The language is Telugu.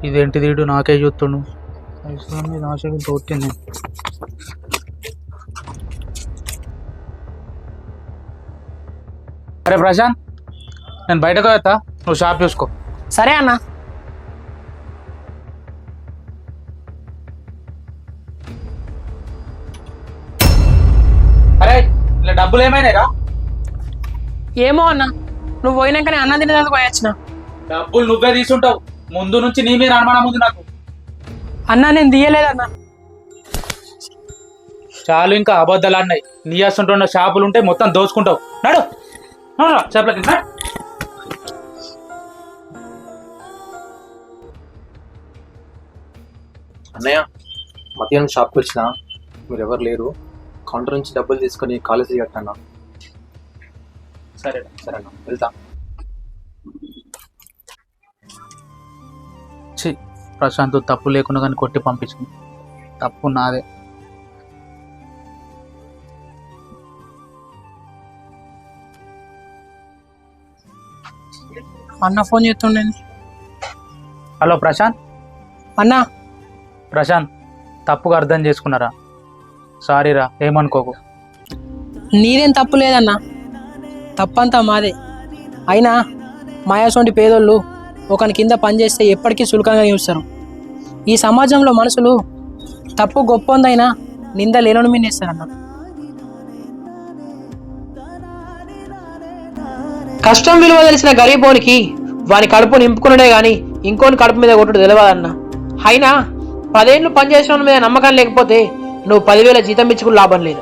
ఇదేంటి వీడు నాకే చూస్తుండు. నాశకు తోటింది. అరే ప్రశాంత్, నేను బయటకు వెళ్తా, నువ్వు షాప్ చూసుకో. సరే అన్న. అరే ఇలా డబ్బులు ఏమైనాయిరా? ఏమో అన్న, నువ్వు పోయినాకనే అన్న తినేందుకు పోయొచ్చిన. డబ్బులు నువ్వే తీసుంటావు, ముందు నుంచి నీ మీద అనుమానం ఉంది నాకు. అన్న నేను తీయలేదన్న. చాలు ఇంకా అబద్ధాలు అన్నాయి. నీ అసంటున్న షాపులు ఉంటే మొత్తం దోచుకుంటావు. నడు షాపులకి. అన్నయ్య, మధ్యాహ్నం షాప్కి వచ్చిన మీరు ఎవరు లేరు. కౌంటర్ నుంచి డబ్బులు తీసుకొని కాలేజీ కట్టన్నా. సరే సరేనా, వెళ్తా. ప్రశాంత్ తప్పు లేకుండా కానీ కొట్టి పంపించింది. తప్పు నాదే. అన్న ఫోన్ చేస్తుండే. హలో ప్రశాంత్. అన్నా. ప్రశాంత్, తప్పుగా అర్థం చేసుకున్నారా? సారీరా, ఏమనుకోకు. నీదేం తప్పు లేదన్నా, తప్పంతా మాదే. అయినా మాయాసోంటి పేదోళ్ళు ఒకని కింద పనిచేస్తే ఎప్పటికీ సులకంగా చూస్తారు. ఈ సమాజంలో మనుషులు తప్పు గొప్ప ఉందైనా నింద లేనోని మీద వేస్తారన్న. కష్టం విలువ తెలిసిన గరీబోనికి వాని కడుపు నింపుకున్నాడే గాని ఇంకోని కడుపు మీద కొట్టుడు తెలియదన్న. అయినా 10 ఏళ్ళు పనిచేసిన మీద నమ్మకం లేకపోతే నువ్వు 10,000 జీతం ఇచ్చుకుని లాభం లేదు.